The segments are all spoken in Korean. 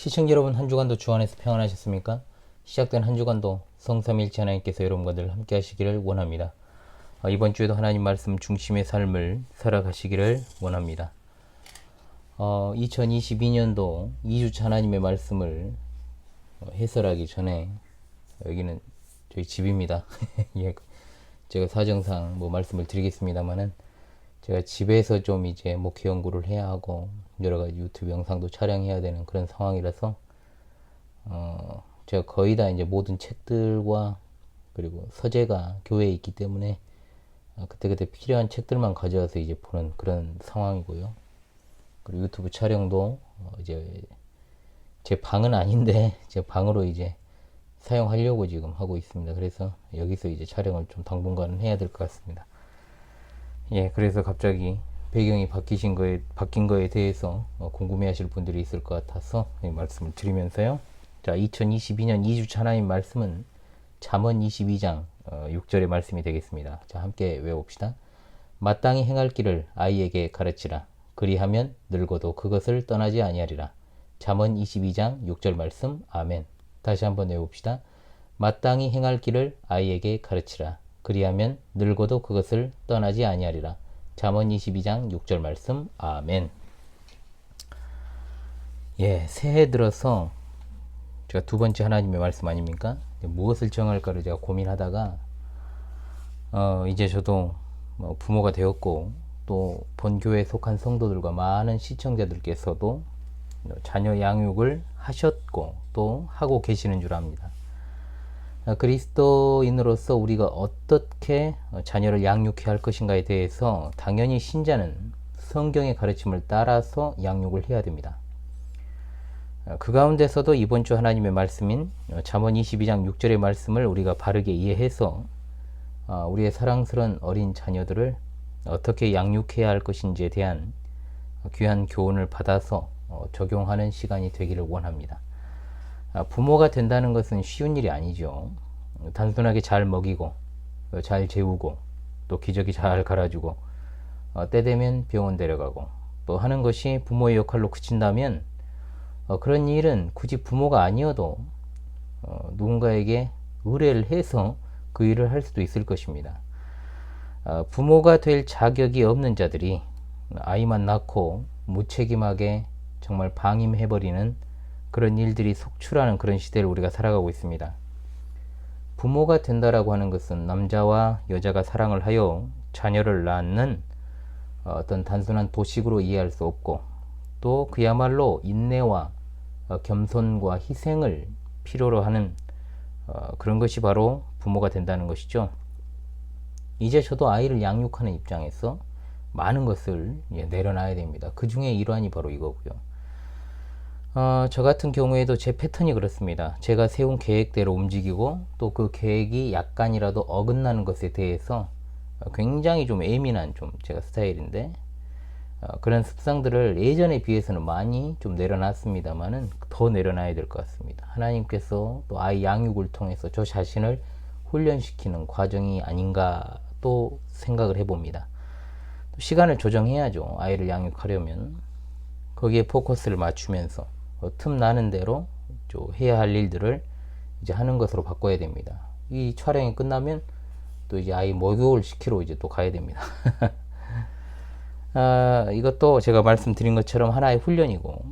시청자 여러분, 한 주간도 주 안에서 평안하셨습니까? 시작된 한 주간도 성삼일체 하나님께서 여러분과 늘 함께 하시기를 원합니다. 이번 주에도 하나님 말씀 중심의 삶을 살아가시기를 원합니다. 2022년도 2주차 하나님의 말씀을 해설하기 전에, 여기는 저희 집입니다. 예, 제가 사정상 말씀을 드리겠습니다만은, 제가 집에서 좀 이제 목회 연구를 해야 하고 여러 가지 유튜브 영상도 촬영해야 되는 그런 상황이라서, 제가 거의 다 이제 모든 책들과 그리고 서재가 교회에 있기 때문에 그때그때 필요한 책들만 가져와서 이제 보는 그런 상황이고요. 그리고 유튜브 촬영도 이제 제 방은 아닌데 제 방으로 이제 사용하려고 지금 하고 있습니다. 그래서 여기서 이제 촬영을 좀 당분간은 해야 될 것 같습니다. 예, 그래서 갑자기 배경이 바뀐 거에 대해서 궁금해 하실 분들이 있을 것 같아서 말씀을 드리면서요. 자, 2022년 2주차 하나님 말씀은 잠언 22장 6절의 말씀이 되겠습니다. 자, 함께 외워봅시다. 마땅히 행할 길을 아이에게 가르치라. 그리하면 늙어도 그것을 떠나지 아니하리라. 잠언 22장 6절 말씀. 아멘. 다시 한번 외워봅시다. 마땅히 행할 길을 아이에게 가르치라. 그리하면 늙어도 그것을 떠나지 아니하리라. 잠언 22장 6절 말씀. 아멘. 예, 새해 들어서 제가 두 번째 하나님의 말씀 아닙니까? 무엇을 정할까를 제가 고민하다가 이제 저도 부모가 되었고, 또 본교회에 속한 성도들과 많은 시청자들께서도 자녀 양육을 하셨고 또 하고 계시는 줄 압니다. 그리스도인으로서 우리가 어떻게 자녀를 양육해야 할 것인가에 대해서 당연히 신자는 성경의 가르침을 따라서 양육을 해야 됩니다. 그 가운데서도 이번 주 하나님의 말씀인 잠언 22장 6절의 말씀을 우리가 바르게 이해해서 우리의 사랑스러운 어린 자녀들을 어떻게 양육해야 할 것인지에 대한 귀한 교훈을 받아서 적용하는 시간이 되기를 원합니다. 부모가 된다는 것은 쉬운 일이 아니죠. 단순하게 잘 먹이고 잘 재우고 또 기저귀 잘 갈아주고 때 되면 병원 데려가고 또 하는 것이 부모의 역할로 그친다면, 그런 일은 굳이 부모가 아니어도 누군가에게 의뢰를 해서 그 일을 할 수도 있을 것입니다. 부모가 될 자격이 없는 자들이 아이만 낳고 무책임하게 정말 방임해버리는 그런 일들이 속출하는 그런 시대를 우리가 살아가고 있습니다. 부모가 된다라고 하는 것은 남자와 여자가 사랑을 하여 자녀를 낳는 어떤 단순한 도식으로 이해할 수 없고, 또 그야말로 인내와 겸손과 희생을 필요로 하는 그런 것이 바로 부모가 된다는 것이죠. 이제 저도 아이를 양육하는 입장에서 많은 것을 내려놔야 됩니다. 그 중에 일환이 바로 이거고요. 저 같은 경우에도 제 패턴이 그렇습니다. 제가 세운 계획대로 움직이고 또 그 계획이 약간이라도 어긋나는 것에 대해서 굉장히 좀 예민한 제가 스타일인데, 그런 습성들을 예전에 비해서는 많이 좀 내려놨습니다만은 더 내려놔야 될 것 같습니다. 하나님께서 또 아이 양육을 통해서 저 자신을 훈련시키는 과정이 아닌가 또 생각을 해봅니다. 또 시간을 조정해야죠. 아이를 양육하려면 거기에 포커스를 맞추면서 틈 나는 대로 해야 할 일들을 이제 하는 것으로 바꿔야 됩니다. 이 촬영이 끝나면 또 이제 아이 목욕을 시키러 이제 또 가야 됩니다. 이것도 제가 말씀드린 것처럼 하나의 훈련이고,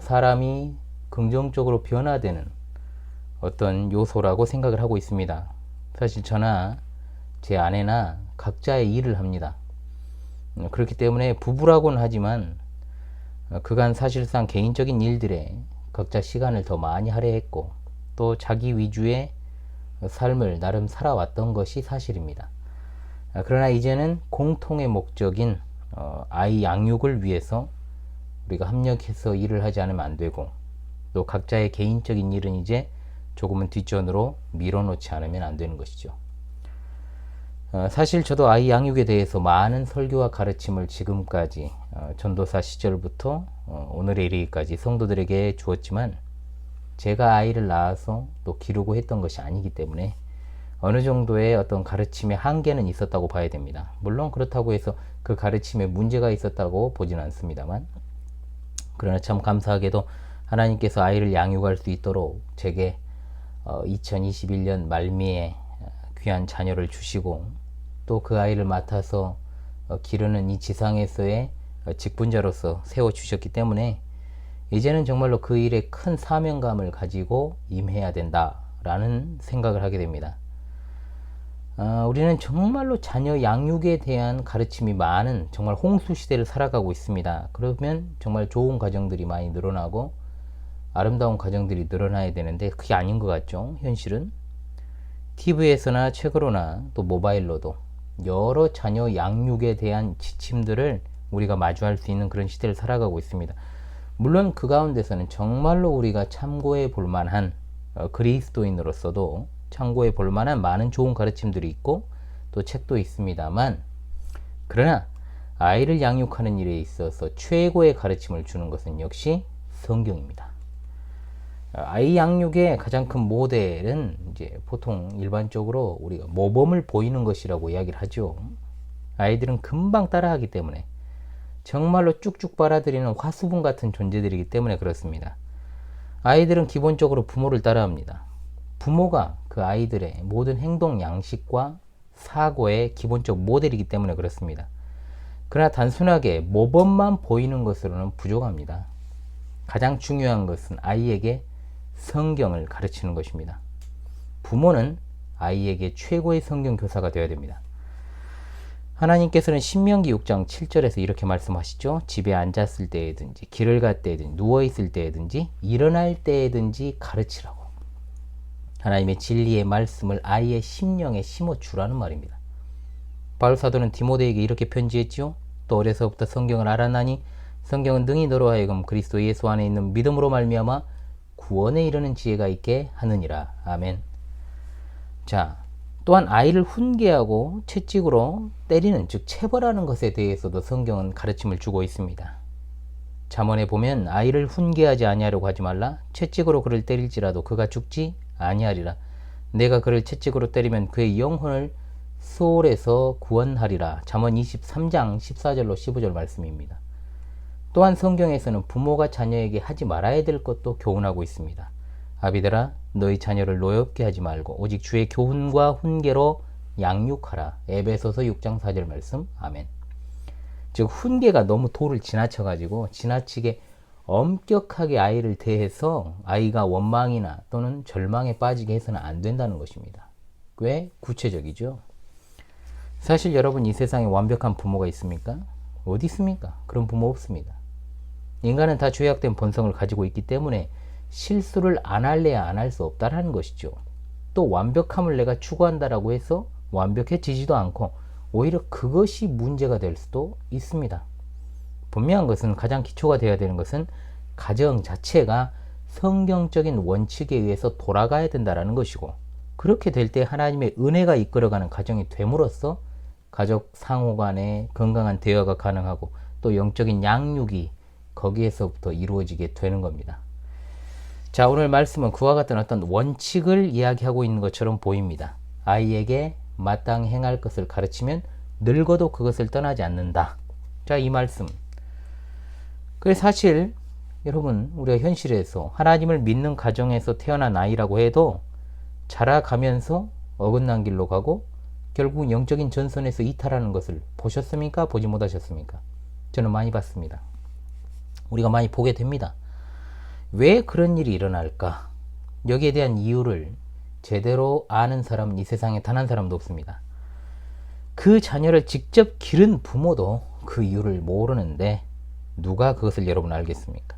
사람이 긍정적으로 변화되는 어떤 요소라고 생각을 하고 있습니다. 사실 저나 제 아내나 각자의 일을 합니다. 그렇기 때문에 부부라고는 하지만 그간 사실상 개인적인 일들에 각자 시간을 더 많이 할애했고 또 자기 위주의 삶을 나름 살아왔던 것이 사실입니다. 그러나 이제는 공통의 목적인 아이 양육을 위해서 우리가 합력해서 일을 하지 않으면 안 되고, 또 각자의 개인적인 일은 이제 조금은 뒷전으로 밀어놓지 않으면 안 되는 것이죠. 사실 저도 아이 양육에 대해서 많은 설교와 가르침을 지금까지 전도사 시절부터 오늘에 이르기까지 성도들에게 주었지만, 제가 아이를 낳아서 또 기르고 했던 것이 아니기 때문에 어느 정도의 어떤 가르침의 한계는 있었다고 봐야 됩니다. 물론 그렇다고 해서 그 가르침에 문제가 있었다고 보지는 않습니다만, 그러나 참 감사하게도 하나님께서 아이를 양육할 수 있도록 제게 2021년 말미에 귀한 자녀를 주시고 또 그 아이를 맡아서 기르는 이 지상에서의 직분자로서 세워주셨기 때문에 이제는 정말로 그 일에 큰 사명감을 가지고 임해야 된다라는 생각을 하게 됩니다. 우리는 정말로 자녀 양육에 대한 가르침이 많은 정말 홍수 시대를 살아가고 있습니다. 그러면 정말 좋은 가정들이 많이 늘어나고 아름다운 가정들이 늘어나야 되는데 그게 아닌 것 같죠. 현실은 TV에서나 책으로나 또 모바일로도 여러 자녀 양육에 대한 지침들을 우리가 마주할 수 있는 그런 시대를 살아가고 있습니다. 물론 그 가운데서는 정말로 우리가 참고해 볼 만한 그리스도인으로서도 참고해 볼 만한 많은 좋은 가르침들이 있고 또 책도 있습니다만, 그러나 아이를 양육하는 일에 있어서 최고의 가르침을 주는 것은 역시 성경입니다. 아이 양육의 가장 큰 모델은 이제 보통 일반적으로 우리가 모범을 보이는 것이라고 이야기를 하죠. 아이들은 금방 따라하기 때문에 정말로 쭉쭉 빨아들이는 화수분 같은 존재들이기 때문에 그렇습니다. 아이들은 기본적으로 부모를 따라합니다. 부모가 그 아이들의 모든 행동 양식과 사고의 기본적 모델이기 때문에 그렇습니다. 그러나 단순하게 모범만 보이는 것으로는 부족합니다. 가장 중요한 것은 아이에게 성경을 가르치는 것입니다. 부모는 아이에게 최고의 성경 교사가 되어야 됩니다. 하나님께서는 신명기 6장 7절에서 이렇게 말씀하시죠. 집에 앉았을 때에든지 길을 갈 때에든지 누워있을 때에든지 일어날 때에든지 가르치라고. 하나님의 진리의 말씀을 아이의 심령에 심어주라는 말입니다. 바울 사도는 디모데에게 이렇게 편지했지요. 또 어려서부터 성경을 알았나니 성경은 능히 너로 하여금 그리스도 예수 안에 있는 믿음으로 말미암아 구원에 이르는 지혜가 있게 하느니라. 아멘. 자, 또한 아이를 훈계하고 채찍으로 때리는, 즉 체벌하는 것에 대해서도 성경은 가르침을 주고 있습니다. 잠언에 보면 아이를 훈계하지 아니하려고 하지 말라. 채찍으로 그를 때릴지라도 그가 죽지 아니하리라. 내가 그를 채찍으로 때리면 그의 영혼을 소홀에서 구원하리라. 잠언 23장 14절로 15절 말씀입니다. 또한 성경에서는 부모가 자녀에게 하지 말아야 될 것도 교훈하고 있습니다. 아비들아, 너희 자녀를 노엽게 하지 말고 오직 주의 교훈과 훈계로 양육하라. 에베소서 6장 4절 말씀. 아멘. 즉 훈계가 너무 도를 지나쳐가지고 지나치게 엄격하게 아이를 대해서 아이가 원망이나 또는 절망에 빠지게 해서는 안 된다는 것입니다. 꽤 구체적이죠. 사실 여러분, 이 세상에 완벽한 부모가 있습니까? 어디 있습니까? 그런 부모 없습니다. 인간은 다 죄악된 본성을 가지고 있기 때문에 실수를 안 할래야 안 할 수 없다라는 것이죠. 또 완벽함을 내가 추구한다라고 해서 완벽해지지도 않고 오히려 그것이 문제가 될 수도 있습니다. 분명한 것은, 가장 기초가 되어야 되는 것은 가정 자체가 성경적인 원칙에 의해서 돌아가야 된다라는 것이고, 그렇게 될 때 하나님의 은혜가 이끌어가는 가정이 됨으로써 가족 상호 간의 건강한 대화가 가능하고 또 영적인 양육이 거기에서부터 이루어지게 되는 겁니다. 자, 오늘 말씀은 그와 같은 어떤 원칙을 이야기하고 있는 것처럼 보입니다. 아이에게 마땅히 행할 것을 가르치면 늙어도 그것을 떠나지 않는다. 자, 이 말씀. 그게 사실 여러분, 우리가 현실에서 하나님을 믿는 가정에서 태어난 아이라고 해도 자라가면서 어긋난 길로 가고 결국 영적인 전선에서 이탈하는 것을 보셨습니까? 보지 못하셨습니까? 저는 많이 봤습니다. 우리가 많이 보게 됩니다. 왜 그런 일이 일어날까? 여기에 대한 이유를 제대로 아는 사람은 이 세상에 단 한 사람도 없습니다. 그 자녀를 직접 기른 부모도 그 이유를 모르는데 누가 그것을 여러분 알겠습니까?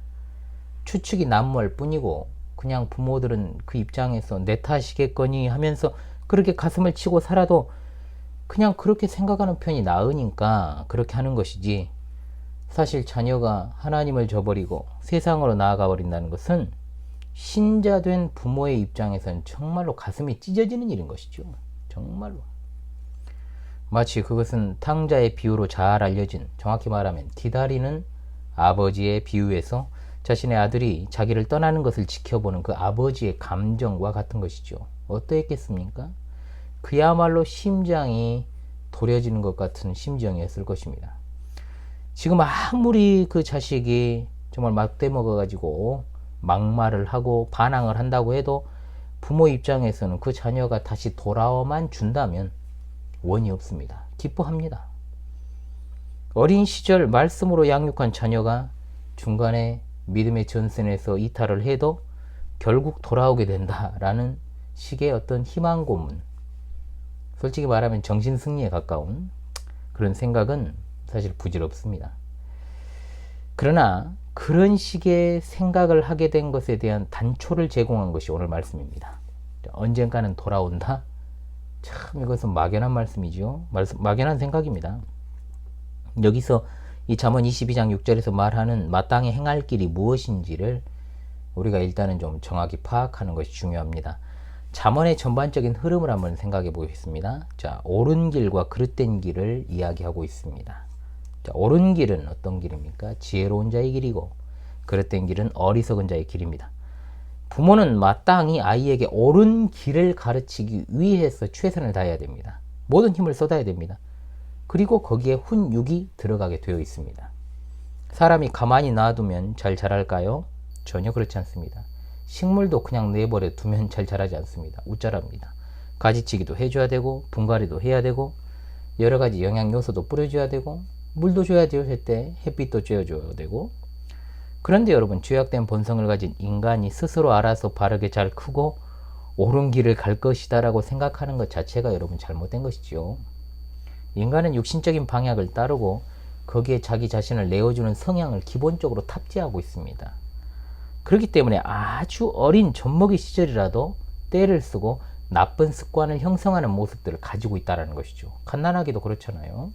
추측이 난무할 뿐이고 그냥 부모들은 그 입장에서 내 탓이겠거니 하면서 그렇게 가슴을 치고 살아도 그냥 그렇게 생각하는 편이 나으니까 그렇게 하는 것이지, 사실 자녀가 하나님을 저버리고 세상으로 나아가 버린다는 것은 신자된 부모의 입장에서는 정말로 가슴이 찢어지는 일인 것이죠. 정말로. 마치 그것은 탕자의 비유로 잘 알려진, 정확히 말하면 기다리는 아버지의 비유에서 자신의 아들이 자기를 떠나는 것을 지켜보는 그 아버지의 감정과 같은 것이죠. 어떠했겠습니까? 그야말로 심장이 도려지는 것 같은 심정이었을 것입니다. 지금 아무리 그 자식이 정말 막대 먹어가지고 막말을 하고 반항을 한다고 해도 부모 입장에서는 그 자녀가 다시 돌아와만 준다면 원이 없습니다. 기뻐합니다. 어린 시절 말씀으로 양육한 자녀가 중간에 믿음의 전선에서 이탈을 해도 결국 돌아오게 된다라는 식의 어떤 희망 고문, 솔직히 말하면 정신승리에 가까운 그런 생각은 사실 부질없습니다. 그러나 그런 식의 생각을 하게 된 것에 대한 단초를 제공한 것이 오늘 말씀입니다. 언젠가는 돌아온다? 참 이것은 막연한 말씀이죠. 막연한 생각입니다. 여기서 이 잠언 22장 6절에서 말하는 마땅히 행할 길이 무엇인지를 우리가 일단은 좀 정확히 파악하는 것이 중요합니다. 잠언의 전반적인 흐름을 한번 생각해 보겠습니다. 자, 옳은 길과 그릇된 길을 이야기하고 있습니다. 자, 옳은 길은 어떤 길입니까? 지혜로운 자의 길이고, 그릇된 길은 어리석은 자의 길입니다. 부모는 마땅히 아이에게 옳은 길을 가르치기 위해서 최선을 다해야 됩니다. 모든 힘을 쏟아야 됩니다. 그리고 거기에 훈육이 들어가게 되어 있습니다. 사람이 가만히 놔두면 잘 자랄까요? 전혀 그렇지 않습니다. 식물도 그냥 내버려 두면 잘 자라지 않습니다. 웃자랍니다. 가지치기도 해줘야 되고, 분갈이도 해야 되고, 여러 가지 영양요소도 뿌려줘야 되고, 물도 줘야 돼요. 때 햇빛도 쬐어줘야 되고. 그런데 여러분, 죄악된 본성을 가진 인간이 스스로 알아서 바르게 잘 크고 옳은 길을 갈 것이다 라고 생각하는 것 자체가 여러분 잘못된 것이죠. 인간은 육신적인 방향을 따르고 거기에 자기 자신을 내어주는 성향을 기본적으로 탑재하고 있습니다. 그렇기 때문에 아주 어린 젖먹이 시절이라도 때를 쓰고 나쁜 습관을 형성하는 모습들을 가지고 있다는 것이죠. 갓난아기도 그렇잖아요.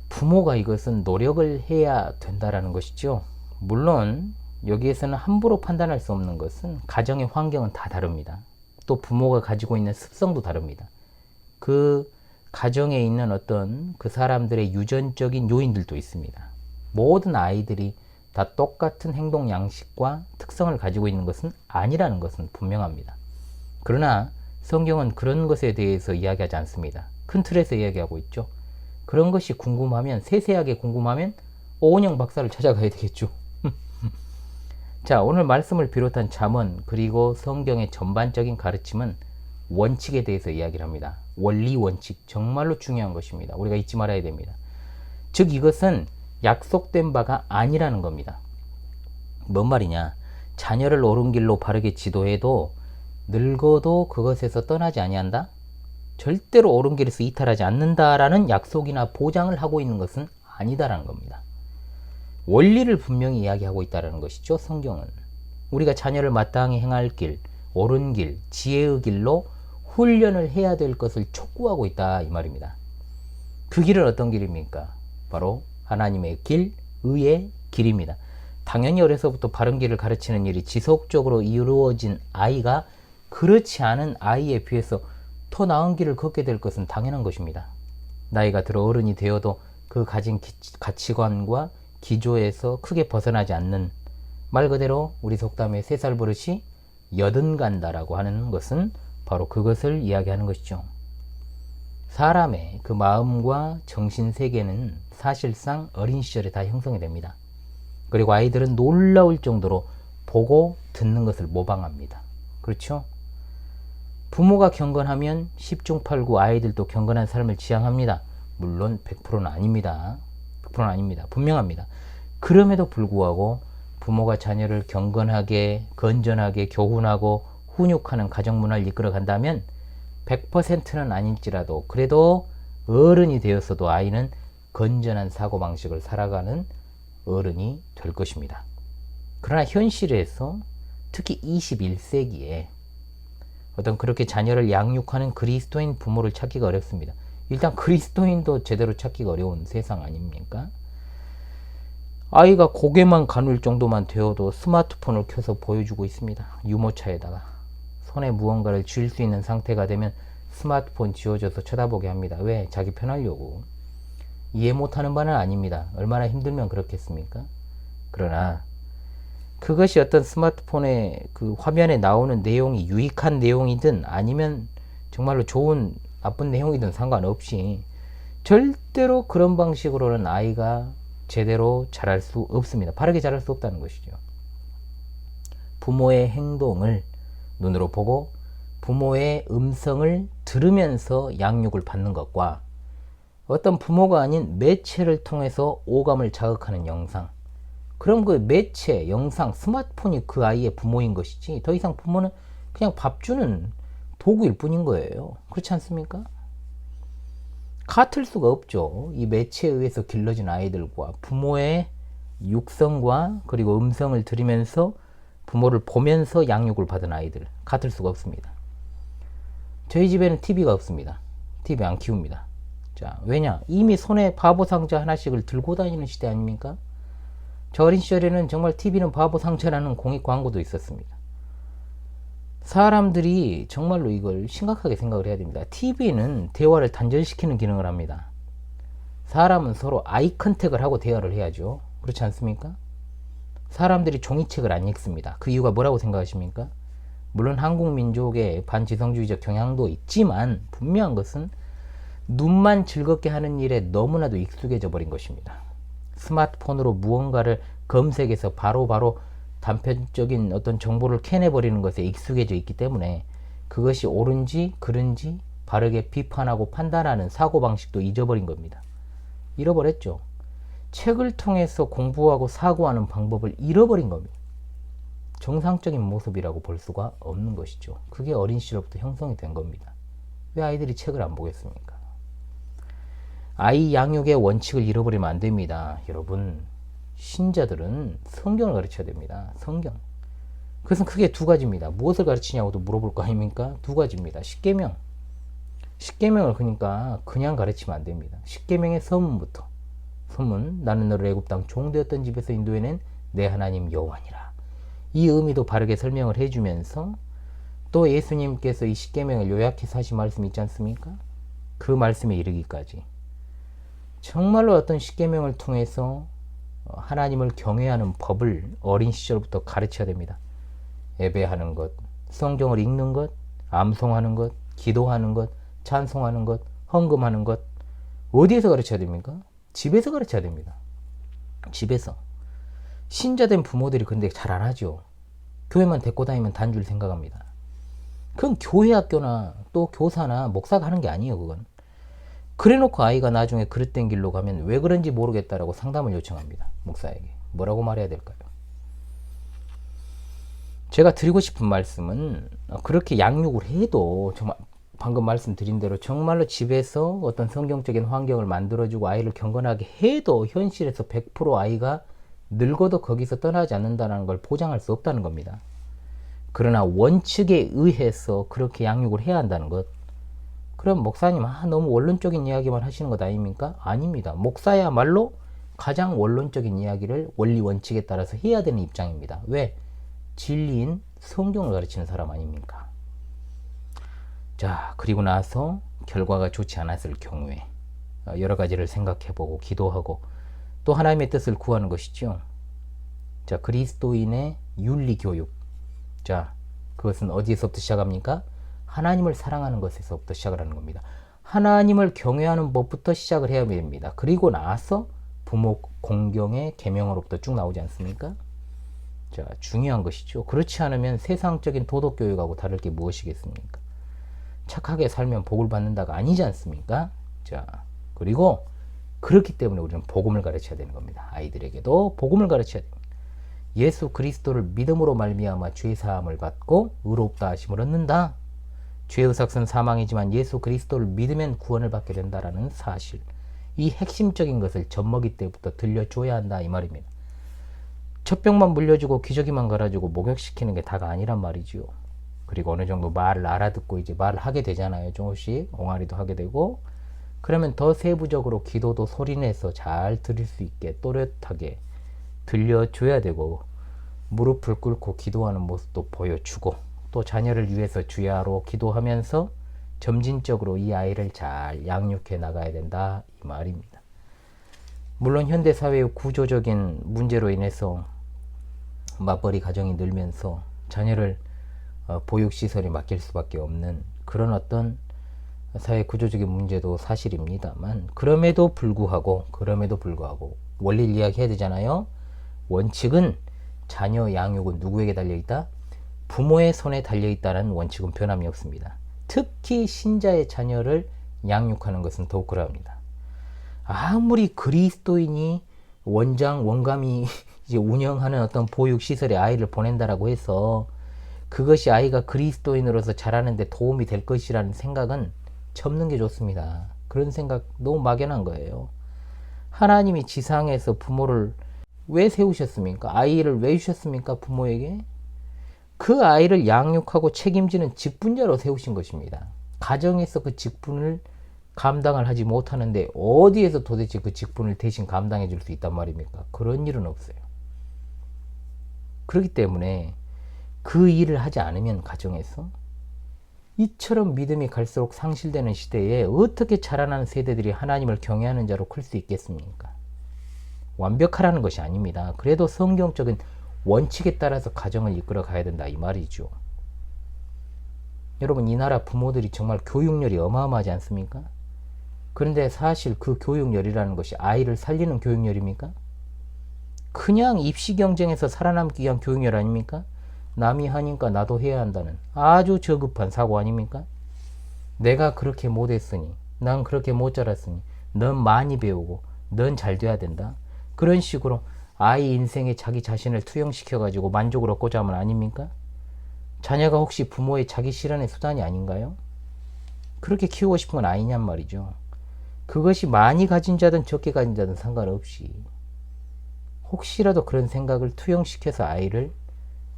부모가 이것은 노력을 해야 된다는 것이죠. 물론 여기에서는 함부로 판단할 수 없는 것은 가정의 환경은 다 다릅니다. 또 부모가 가지고 있는 습성도 다릅니다. 그 가정에 있는 어떤 그 사람들의 유전적인 요인들도 있습니다. 모든 아이들이 다 똑같은 행동 양식과 특성을 가지고 있는 것은 아니라는 것은 분명합니다. 그러나 성경은 그런 것에 대해서 이야기하지 않습니다. 큰 틀에서 이야기하고 있죠. 그런 것이 궁금하면, 세세하게 궁금하면 오은영 박사를 찾아가야 되겠죠. 자, 오늘 말씀을 비롯한 잠언 그리고 성경의 전반적인 가르침은 원칙에 대해서 이야기를 합니다. 원리 원칙, 정말로 중요한 것입니다. 우리가 잊지 말아야 됩니다. 즉 이것은 약속된 바가 아니라는 겁니다. 뭔 말이냐? 자녀를 옳은 길로 바르게 지도해도 늙어도 그것에서 떠나지 아니한다? 절대로 옳은 길에서 이탈하지 않는다라는 약속이나 보장을 하고 있는 것은 아니다라는 겁니다. 원리를 분명히 이야기하고 있다는 것이죠. 성경은 우리가 자녀를 마땅히 행할 길, 옳은 길, 지혜의 길로 훈련을 해야 될 것을 촉구하고 있다 이 말입니다. 그 길은 어떤 길입니까? 바로 하나님의 길, 의의 길입니다. 당연히 어려서부터 바른 길을 가르치는 일이 지속적으로 이루어진 아이가 그렇지 않은 아이에 비해서 더 나은 길을 걷게 될 것은 당연한 것입니다. 나이가 들어 어른이 되어도 그 가진 가치관과 기조에서 크게 벗어나지 않는, 말 그대로 우리 속담에 3살 버릇이 여든간다라고 하는 것은 바로 그것을 이야기하는 것이죠. 사람의 그 마음과 정신세계는 사실상 어린 시절에 다 형성이 됩니다. 그리고 아이들은 놀라울 정도로 보고 듣는 것을 모방합니다. 그렇죠? 부모가 경건하면 10중 8구 아이들도 경건한 삶을 지향합니다. 물론 100%는 아닙니다. 100%는 아닙니다. 분명합니다. 그럼에도 불구하고 부모가 자녀를 경건하게, 건전하게 교훈하고 훈육하는 가정문화를 이끌어 간다면 100%는 아닐지라도 그래도 어른이 되었어도 아이는 건전한 사고방식을 살아가는 어른이 될 것입니다. 그러나 현실에서 특히 21세기에 어떤 그렇게 자녀를 양육하는 그리스도인 부모를 찾기가 어렵습니다. 일단 그리스도인도 제대로 찾기가 어려운 세상 아닙니까? 아이가 고개만 가눌 정도만 되어도 스마트폰을 켜서 보여주고 있습니다. 유모차에다가 손에 무언가를 쥘 수 있는 상태가 되면 스마트폰 지워줘서 쳐다보게 합니다. 왜? 자기 편하려고. 이해 못하는 바는 아닙니다. 얼마나 힘들면 그렇겠습니까? 그러나 그것이 어떤 스마트폰의 그 화면에 나오는 내용이 유익한 내용이든 아니면 정말로 좋은 나쁜 내용이든 상관없이 절대로 그런 방식으로는 아이가 제대로 자랄 수 없습니다. 바르게 자랄 수 없다는 것이죠. 부모의 행동을 눈으로 보고 부모의 음성을 들으면서 양육을 받는 것과 어떤 부모가 아닌 매체를 통해서 오감을 자극하는 영상, 그럼 그 매체, 영상, 스마트폰이 그 아이의 부모인 것이지 더 이상 부모는 그냥 밥 주는 도구일 뿐인 거예요. 그렇지 않습니까? 같을 수가 없죠. 이 매체에 의해서 길러진 아이들과 부모의 육성과 그리고 음성을 들으면서 부모를 보면서 양육을 받은 아이들, 같을 수가 없습니다. 저희 집에는 TV가 없습니다. TV 안 키웁니다. 자, 왜냐? 이미 손에 바보 상자 하나씩을 들고 다니는 시대 아닙니까? 저 어린 시절에는 정말 TV는 바보 상자라는 공익 광고도 있었습니다. 사람들이 정말로 이걸 심각하게 생각을 해야 됩니다. TV는 대화를 단절시키는 기능을 합니다. 사람은 서로 아이 컨택을 하고 대화를 해야죠. 그렇지 않습니까? 사람들이 종이책을 안 읽습니다. 그 이유가 뭐라고 생각하십니까? 물론 한국 민족의 반지성주의적 경향도 있지만 분명한 것은 눈만 즐겁게 하는 일에 너무나도 익숙해져 버린 것입니다. 스마트폰으로 무언가를 검색해서 바로바로 단편적인 어떤 정보를 캐내버리는 것에 익숙해져 있기 때문에 그것이 옳은지 그른지 바르게 비판하고 판단하는 사고방식도 잊어버린 겁니다. 잃어버렸죠. 책을 통해서 공부하고 사고하는 방법을 잃어버린 겁니다. 정상적인 모습이라고 볼 수가 없는 것이죠. 그게 어린 시절부터 형성이 된 겁니다. 왜 아이들이 책을 안 보겠습니까? 아이 양육의 원칙을 잃어버리면 안 됩니다. 여러분, 신자들은 성경을 가르쳐야 됩니다. 성경. 그것은 크게 두 가지입니다. 무엇을 가르치냐고도 물어볼 거 아닙니까? 두 가지입니다. 십계명. 십계명을 그러니까 그냥 가르치면 안 됩니다. 십계명의 서문부터. 서문, 나는 너를 애굽 땅 종되었던 집에서 인도해낸 내 하나님 여호와니라. 이 의미도 바르게 설명을 해주면서 또 예수님께서 이 십계명을 요약해서 하신 말씀이 있지 않습니까? 그 말씀에 이르기까지 정말로 어떤 십계명을 통해서 하나님을 경외하는 법을 어린 시절부터 가르쳐야 됩니다. 예배하는 것, 성경을 읽는 것, 암송하는 것, 기도하는 것, 찬송하는 것, 헌금하는 것, 어디에서 가르쳐야 됩니까? 집에서 가르쳐야 됩니다. 집에서. 신자된 부모들이 근데 잘 안 하죠. 교회만 데리고 다니면 단줄 생각합니다. 그건 교회 학교나 또 교사나 목사가 하는 게 아니에요. 그건. 그래놓고 아이가 나중에 그릇된 길로 가면 왜 그런지 모르겠다라고 상담을 요청합니다. 목사에게. 뭐라고 말해야 될까요? 제가 드리고 싶은 말씀은 그렇게 양육을 해도 정말 방금 말씀드린 대로 정말로 집에서 어떤 성경적인 환경을 만들어주고 아이를 경건하게 해도 현실에서 100% 아이가 늙어도 거기서 떠나지 않는다는 걸 보장할 수 없다는 겁니다. 그러나 원칙에 의해서 그렇게 양육을 해야 한다는 것. 그럼 목사님 너무 원론적인 이야기만 하시는 것 아닙니까? 아닙니다. 목사야말로 가장 원론적인 이야기를 원리 원칙에 따라서 해야 되는 입장입니다. 왜? 진리인 성경을 가르치는 사람 아닙니까? 자, 그리고 나서 결과가 좋지 않았을 경우에 여러 가지를 생각해보고 기도하고 또 하나님의 뜻을 구하는 것이죠. 자, 그리스도인의 윤리교육. 자, 그것은 어디에서부터 시작합니까? 하나님을 사랑하는 것에서부터 시작을 하는 겁니다. 하나님을 경외하는 법부터 시작을 해야 됩니다. 그리고 나서 부모 공경의 계명으로부터 쭉 나오지 않습니까? 자, 중요한 것이죠. 그렇지 않으면 세상적인 도덕교육하고 다를 게 무엇이겠습니까? 착하게 살면 복을 받는다가 아니지 않습니까? 자, 그리고 그렇기 때문에 우리는 복음을 가르쳐야 되는 겁니다. 아이들에게도 복음을 가르쳐야 됩니다. 예수 그리스도를 믿음으로 말미암아 죄 사함을 받고 의롭다 하심을 얻는다. 죄의 삭은 사망이지만 예수 그리스도를 믿으면 구원을 받게 된다라는 사실. 이 핵심적인 것을 젖먹이 때부터 들려줘야 한다 이 말입니다. 젖병만 물려주고 기저귀만 갈아주고 목욕시키는 게 다가 아니란 말이지요. 그리고 어느 정도 말을 알아듣고 이제 말을 하게 되잖아요. 조금씩 옹알이도 하게 되고 그러면 더 세부적으로 기도도 소리내서 잘 들을 수 있게 또렷하게 들려줘야 되고 무릎을 꿇고 기도하는 모습도 보여주고 또 자녀를 위해서 주야로 기도하면서 점진적으로 이 아이를 잘 양육해 나가야 된다 이 말입니다. 물론 현대사회의 구조적인 문제로 인해서 맞벌이 가정이 늘면서 자녀를 보육시설에 맡길 수밖에 없는 그런 어떤 사회 구조적인 문제도 사실입니다만, 그럼에도 불구하고 원리를 이야기해야 되잖아요. 원칙은 자녀 양육은 누구에게 달려있다? 부모의 손에 달려있다는 원칙은 변함이 없습니다. 특히 신자의 자녀를 양육하는 것은 더욱 그러합니다. 아무리 그리스도인이 원감이 이제 운영하는 어떤 보육시설에 아이를 보낸다라고 해서 그것이 아이가 그리스도인으로서 자라는데 도움이 될 것이라는 생각은 접는 게 좋습니다. 그런 생각 너무 막연한 거예요. 하나님이 지상에서 부모를 왜 세우셨습니까? 아이를 왜 주셨습니까? 부모에게? 그 아이를 양육하고 책임지는 직분자로 세우신 것입니다. 가정에서 그 직분을 감당을 하지 못하는데 어디에서 도대체 그 직분을 대신 감당해 줄 수 있단 말입니까? 그런 일은 없어요. 그렇기 때문에 그 일을 하지 않으면 가정에서 이처럼 믿음이 갈수록 상실되는 시대에 어떻게 자라나는 세대들이 하나님을 경외하는 자로 클 수 있겠습니까? 완벽하라는 것이 아닙니다. 그래도 성경적인 원칙에 따라서 가정을 이끌어 가야 된다 이 말이죠. 여러분, 이 나라 부모들이 정말 교육열이 어마어마하지 않습니까? 그런데 사실 그 교육열이라는 것이 아이를 살리는 교육열입니까? 그냥 입시 경쟁에서 살아남기 위한 교육열 아닙니까? 남이 하니까 나도 해야 한다는 아주 저급한 사고 아닙니까? 내가 그렇게 못했으니, 난 그렇게 못 자랐으니, 넌 많이 배우고 넌 잘 돼야 된다. 그런 식으로 아이 인생에 자기 자신을 투영시켜가지고 만족을 얻고자 하면 아닙니까? 자녀가 혹시 부모의 자기 실현의 수단이 아닌가요? 그렇게 키우고 싶은 건 아니냔 말이죠. 그것이 많이 가진 자든 적게 가진 자든 상관없이 혹시라도 그런 생각을 투영시켜서 아이를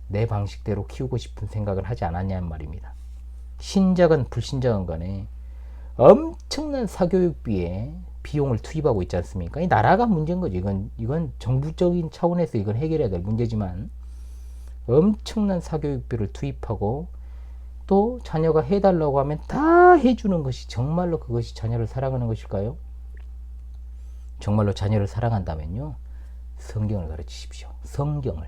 내 방식대로 키우고 싶은 생각을 하지 않았냐는 말입니다. 신자건 불신자건 간에 엄청난 사교육비에 비용을 투입하고 있지 않습니까? 이 나라가 문제인 거죠. 이건 정부적인 차원에서 이건 해결해야 될 문제지만 엄청난 사교육비를 투입하고 또 자녀가 해달라고 하면 다 해주는 것이 정말로 그것이 자녀를 사랑하는 것일까요? 정말로 자녀를 사랑한다면요, 성경을 가르치십시오. 성경을.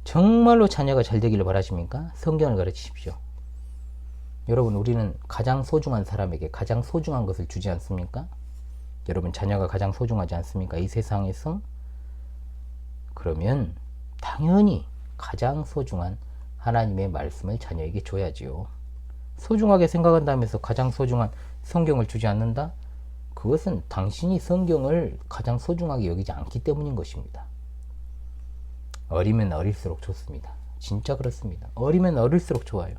정말로 자녀가 잘 되기를 바라십니까? 성경을 가르치십시오. 여러분, 우리는 가장 소중한 사람에게 가장 소중한 것을 주지 않습니까? 여러분, 자녀가 가장 소중하지 않습니까? 이 세상에서. 그러면 당연히 가장 소중한 하나님의 말씀을 자녀에게 줘야지요. 소중하게 생각한다면서 가장 소중한 성경을 주지 않는다? 그것은 당신이 성경을 가장 소중하게 여기지 않기 때문인 것입니다. 어리면 어릴수록 좋습니다. 진짜 그렇습니다. 어리면 어릴수록 좋아요.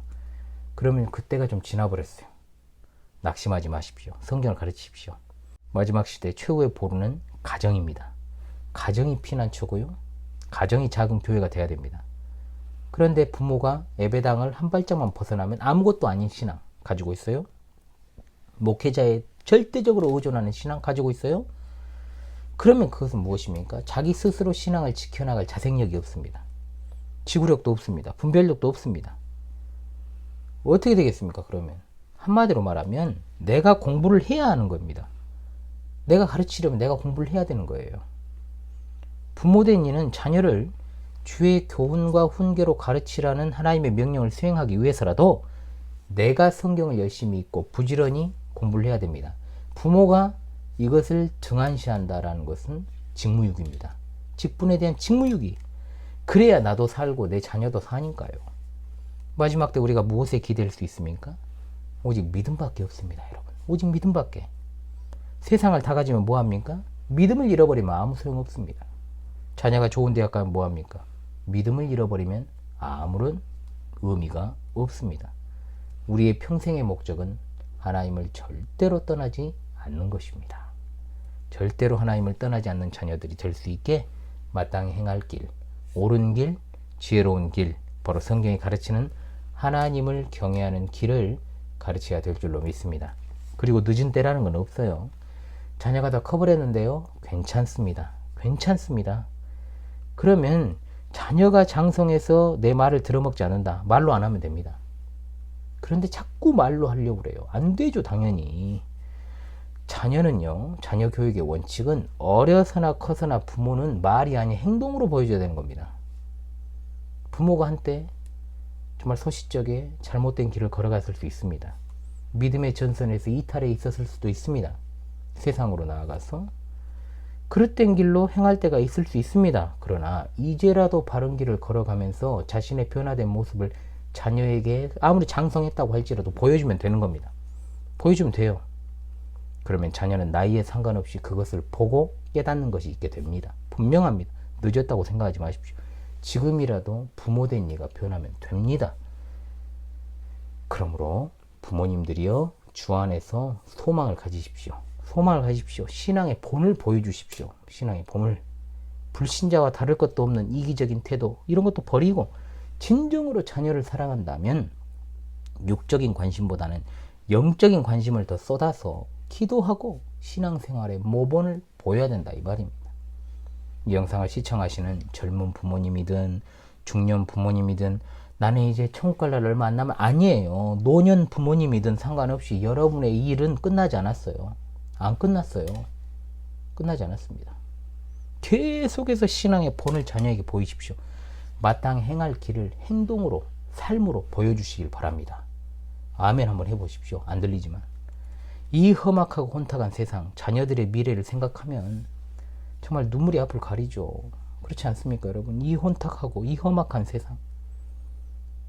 그러면 그때가 좀 지나버렸어요. 낙심하지 마십시오. 성경을 가르치십시오. 마지막 시대 최후의 보루는 가정입니다. 가정이 피난처고요. 가정이 작은 교회가 돼야 됩니다. 그런데 부모가 예배당을 한 발짝만 벗어나면 아무것도 아닌 신앙 가지고 있어요. 목회자에 절대적으로 의존하는 신앙 가지고 있어요. 그러면 그것은 무엇입니까? 자기 스스로 신앙을 지켜나갈 자생력이 없습니다. 지구력도 없습니다. 분별력도 없습니다. 어떻게 되겠습니까? 그러면 한마디로 말하면 내가 공부를 해야 하는 겁니다. 내가 가르치려면 내가 공부를 해야 되는 거예요. 부모된 이는 자녀를 주의 교훈과 훈계로 가르치라는 하나님의 명령을 수행하기 위해서라도 내가 성경을 열심히 읽고 부지런히 공부를 해야 됩니다. 부모가 이것을 등한시한다라는 것은 직무유기입니다. 직분에 대한 직무유기. 그래야 나도 살고 내 자녀도 사니까요. 마지막 때 우리가 무엇에 기댈 수 있습니까? 오직 믿음밖에 없습니다, 여러분. 오직 믿음밖에. 세상을 다 가지면 뭐합니까? 믿음을 잃어버리면 아무 소용없습니다. 자녀가 좋은 대학 가면 뭐합니까? 믿음을 잃어버리면 아무런 의미가 없습니다. 우리의 평생의 목적은 하나님을 절대로 떠나지 않는 것입니다. 절대로 하나님을 떠나지 않는 자녀들이 될 수 있게 마땅히 행할 길, 옳은 길, 지혜로운 길, 바로 성경이 가르치는 하나님을 경외하는 길을 가르쳐야 될 줄로 믿습니다. 그리고 늦은 때라는 건 없어요. 자녀가 다 커버렸는데요, 괜찮습니다. 괜찮습니다. 그러면 자녀가 장성해서 내 말을 들어먹지 않는다. 말로 안 하면 됩니다. 그런데 자꾸 말로 하려고 그래요. 안 되죠, 당연히. 자녀는요, 자녀 교육의 원칙은 어려서나 커서나 부모는 말이 아닌 행동으로 보여줘야 되는 겁니다. 부모가 한때 정말 소시적에 잘못된 길을 걸어갔을 수 있습니다. 믿음의 전선에서 이탈해 있었을 수도 있습니다. 세상으로 나아가서 그릇된 길로 행할 때가 있을 수 있습니다. 그러나 이제라도 바른 길을 걸어가면서 자신의 변화된 모습을 자녀에게 아무리 장성했다고 할지라도 보여주면 되는 겁니다. 보여주면 돼요. 그러면 자녀는 나이에 상관없이 그것을 보고 깨닫는 것이 있게 됩니다. 분명합니다. 늦었다고 생각하지 마십시오. 지금이라도 부모된 이가 변하면 됩니다. 그러므로 부모님들이여 주 안에서 소망을 가지십시오. 소망을 가지십시오. 신앙의 본을 보여주십시오. 신앙의 본을. 불신자와 다를 것도 없는 이기적인 태도 이런 것도 버리고 진정으로 자녀를 사랑한다면 육적인 관심보다는 영적인 관심을 더 쏟아서 기도하고 신앙생활의 모본을 보여야 된다 이 말입니다. 이 영상을 시청하시는 젊은 부모님이든 중년 부모님이든 나는 이제 천국 갈 날 얼마 안 남은 아니에요. 노년 부모님이든 상관없이 여러분의 일은 끝나지 않았어요. 안 끝났어요. 끝나지 않았습니다. 계속해서 신앙의 본을 자녀에게 보이십시오. 마땅히 행할 길을 행동으로 삶으로 보여주시길 바랍니다. 아멘 한번 해보십시오. 안 들리지만 이 험악하고 혼탁한 세상 자녀들의 미래를 생각하면 정말 눈물이 앞을 가리죠. 그렇지 않습니까 여러분? 이 혼탁하고 이 험악한 세상.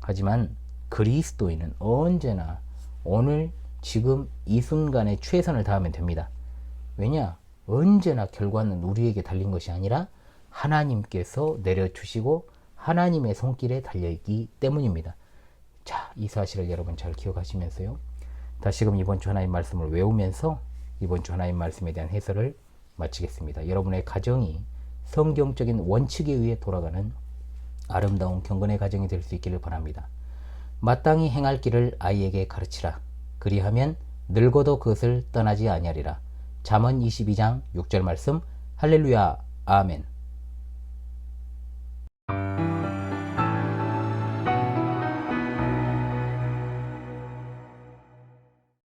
하지만 그리스도인은 언제나 오늘 지금 이 순간에 최선을 다하면 됩니다. 왜냐? 언제나 결과는 우리에게 달린 것이 아니라 하나님께서 내려주시고 하나님의 손길에 달려있기 때문입니다. 자, 이 사실을 여러분 잘 기억하시면서요. 다시금 이번 주 하나님 말씀을 외우면서 이번 주 하나님 말씀에 대한 해설을 마치겠습니다. 여러분의 가정이 성경적인 원칙에 의해 돌아가는 아름다운 경건의 가정이 될 수 있기를 바랍니다. 마땅히 행할 길을 아이에게 가르치라. 그리하면 늙어도 그것을 떠나지 아니하리라. 잠언 22장 6절 말씀. 할렐루야. 아멘.